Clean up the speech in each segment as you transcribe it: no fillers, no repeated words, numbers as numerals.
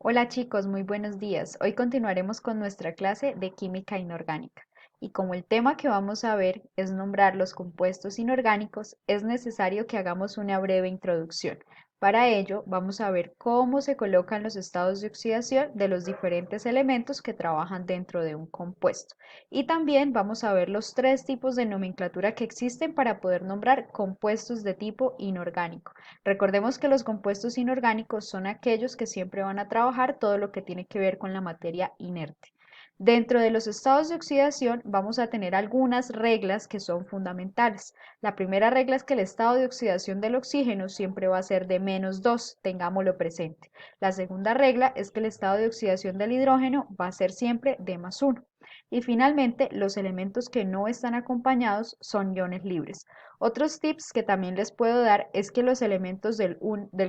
Hola chicos, muy buenos días. Hoy continuaremos con nuestra clase de química inorgánica. Y como el tema que vamos a ver es nombrar los compuestos inorgánicos, es necesario que hagamos una breve introducción. Para ello, vamos a ver cómo se colocan los estados de oxidación de los diferentes elementos que trabajan dentro de un compuesto. Y también vamos a ver los tres tipos de nomenclatura que existen para poder nombrar compuestos de tipo inorgánico. Recordemos que los compuestos inorgánicos son aquellos que siempre van a trabajar todo lo que tiene que ver con la materia inerte. Dentro de los estados de oxidación vamos a tener algunas reglas que son fundamentales. La primera regla es que el estado de oxidación del oxígeno siempre va a ser de -2, tengámoslo presente. La segunda regla es que el estado de oxidación del hidrógeno va a ser siempre de +1. Y finalmente, los elementos que no están acompañados son iones libres. Otros tips que también les puedo dar es que los elementos del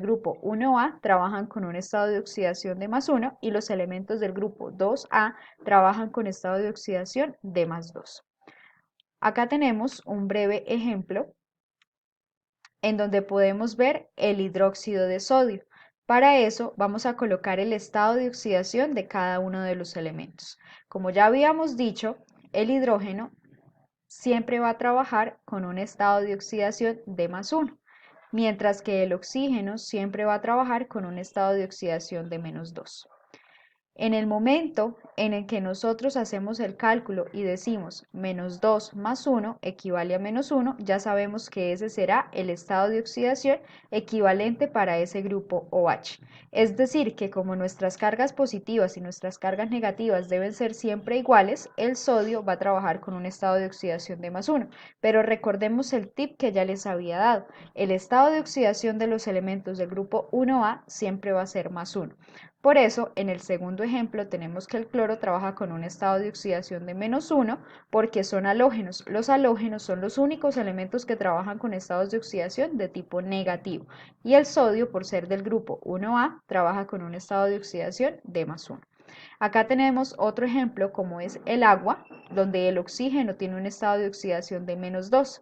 grupo 1A trabajan con un estado de oxidación de +1 y los elementos del grupo 2A trabajan con estado de oxidación de +2. Acá tenemos un breve ejemplo en donde podemos ver el hidróxido de sodio. Para eso vamos a colocar el estado de oxidación de cada uno de los elementos. Como ya habíamos dicho, el hidrógeno siempre va a trabajar con un estado de oxidación de +1, mientras que el oxígeno siempre va a trabajar con un estado de oxidación de -2. En el momento en el que nosotros hacemos el cálculo y decimos -2 más 1 equivale a -1, ya sabemos que ese será el estado de oxidación equivalente para ese grupo OH. Es decir, que como nuestras cargas positivas y nuestras cargas negativas deben ser siempre iguales, el sodio va a trabajar con un estado de oxidación de +1. Pero recordemos el tip que ya les había dado. El estado de oxidación de los elementos del grupo 1A siempre va a ser +1. Por eso, en el segundo ejemplo tenemos que el cloro trabaja con un estado de oxidación de -1 porque son halógenos. Los halógenos son los únicos elementos que trabajan con estados de oxidación de tipo negativo y el sodio, por ser del grupo 1A, trabaja con un estado de oxidación de +1. Acá tenemos otro ejemplo como es el agua, donde el oxígeno tiene un estado de oxidación de -2.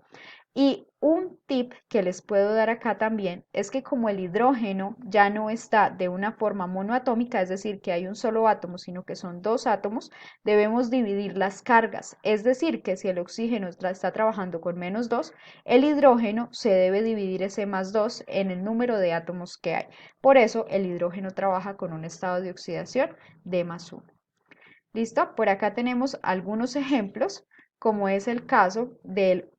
Y un tip que les puedo dar acá también es que como el hidrógeno ya no está de una forma monoatómica, es decir, que hay un solo átomo, sino que son dos átomos, debemos dividir las cargas. Es decir, que si el oxígeno está trabajando con -2, el hidrógeno se debe dividir ese +2 en el número de átomos que hay. Por eso el hidrógeno trabaja con un estado de oxidación de +1. ¿Listo? Por acá tenemos algunos ejemplos, como es el caso del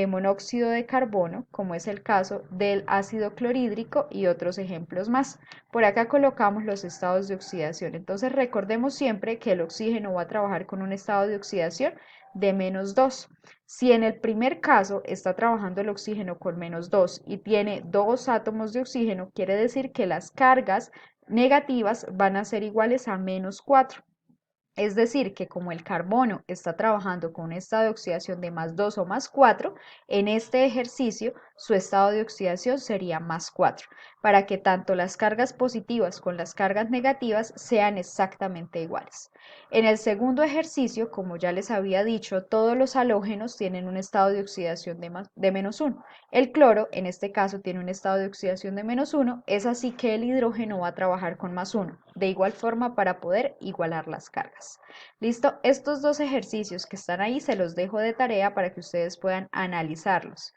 monóxido de carbono, como es el caso del ácido clorhídrico y otros ejemplos más. Por acá colocamos los estados de oxidación. Entonces recordemos siempre que el oxígeno va a trabajar con un estado de oxidación de -2. Si en el primer caso está trabajando el oxígeno con -2 y tiene dos átomos de oxígeno, quiere decir que las cargas negativas van a ser iguales a -4. Es decir, que como el carbono está trabajando con un estado de oxidación de +2 o +4, en este ejercicio su estado de oxidación sería +4, para que tanto las cargas positivas con las cargas negativas sean exactamente iguales. En el segundo ejercicio, como ya les había dicho, todos los halógenos tienen un estado de oxidación de -1. El cloro, en este caso, tiene un estado de oxidación de -1, es así que el hidrógeno va a trabajar con +1, de igual forma para poder igualar las cargas. ¿Listo? Estos dos ejercicios que están ahí se los dejo de tarea para que ustedes puedan analizarlos.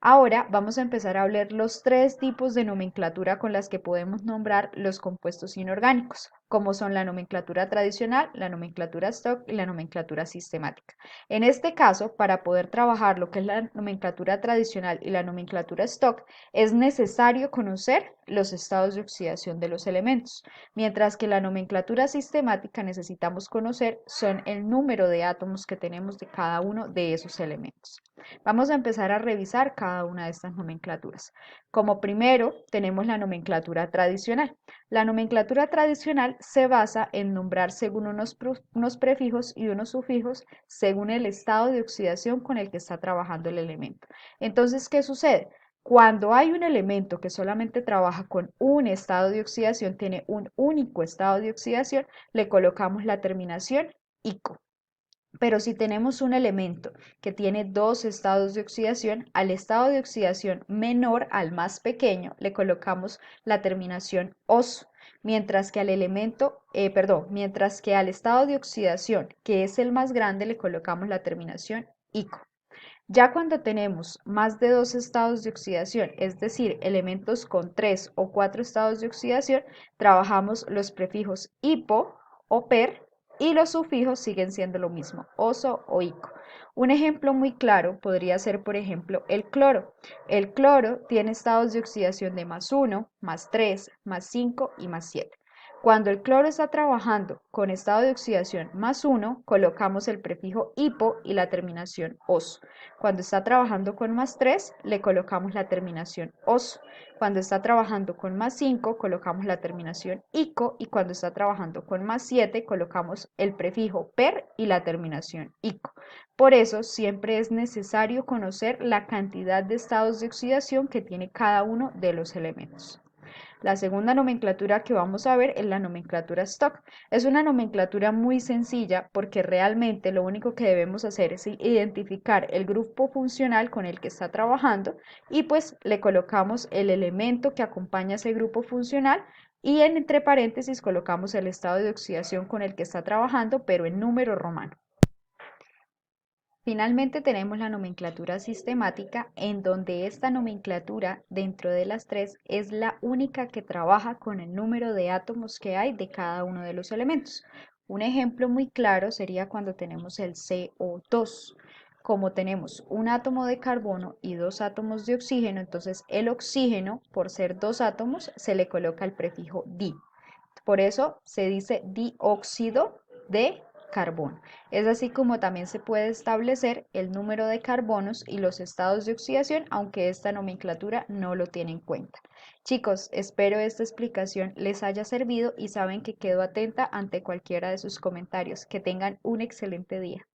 Ahora vamos a empezar a hablar los tres tipos de nomenclatura con las que podemos nombrar los compuestos inorgánicos, como son la nomenclatura tradicional, la nomenclatura stock y la nomenclatura sistemática. En este caso, para poder trabajar lo que es la nomenclatura tradicional y la nomenclatura stock, es necesario conocer los estados de oxidación de los elementos, mientras que la nomenclatura sistemática necesitamos conocer son el número de átomos que tenemos de cada uno de esos elementos. Vamos a empezar a revisar cada una de estas nomenclaturas. Como primero, tenemos la nomenclatura tradicional. La nomenclatura tradicional se basa en nombrar según unos prefijos y unos sufijos según el estado de oxidación con el que está trabajando el elemento. Entonces, ¿qué sucede? Cuando hay un elemento que solamente trabaja con un estado de oxidación, tiene un único estado de oxidación, le colocamos la terminación ICO. Pero si tenemos un elemento que tiene dos estados de oxidación, al estado de oxidación menor al más pequeño le colocamos la terminación OS, mientras que al mientras que al estado de oxidación, que es el más grande, le colocamos la terminación ico. Ya cuando tenemos más de dos estados de oxidación, es decir, elementos con tres o cuatro estados de oxidación, trabajamos los prefijos hipo o per y los sufijos siguen siendo lo mismo, oso o ico. Un ejemplo muy claro podría ser, por ejemplo, el cloro. El cloro tiene estados de oxidación de +1, +3, +5 y +7. Cuando el cloro está trabajando con estado de oxidación +1, colocamos el prefijo hipo y la terminación oso. Cuando está trabajando con +3, le colocamos la terminación oso. Cuando está trabajando con +5, colocamos la terminación ico. Y cuando está trabajando con +7, colocamos el prefijo per y la terminación ico. Por eso, siempre es necesario conocer la cantidad de estados de oxidación que tiene cada uno de los elementos. La segunda nomenclatura que vamos a ver es la nomenclatura stock. Es una nomenclatura muy sencilla porque realmente lo único que debemos hacer es identificar el grupo funcional con el que está trabajando y pues le colocamos el elemento que acompaña a ese grupo funcional y entre paréntesis colocamos el estado de oxidación con el que está trabajando, pero en número romano. Finalmente tenemos la nomenclatura sistemática, en donde esta nomenclatura dentro de las tres es la única que trabaja con el número de átomos que hay de cada uno de los elementos. Un ejemplo muy claro sería cuando tenemos el CO2. Como tenemos un átomo de carbono y dos átomos de oxígeno, entonces el oxígeno, por ser dos átomos, se le coloca el prefijo di. Por eso se dice dióxido de carbono. Es así como también se puede establecer el número de carbonos y los estados de oxidación, aunque esta nomenclatura no lo tiene en cuenta. Chicos, espero esta explicación les haya servido y saben que quedo atenta ante cualquiera de sus comentarios. Que tengan un excelente día.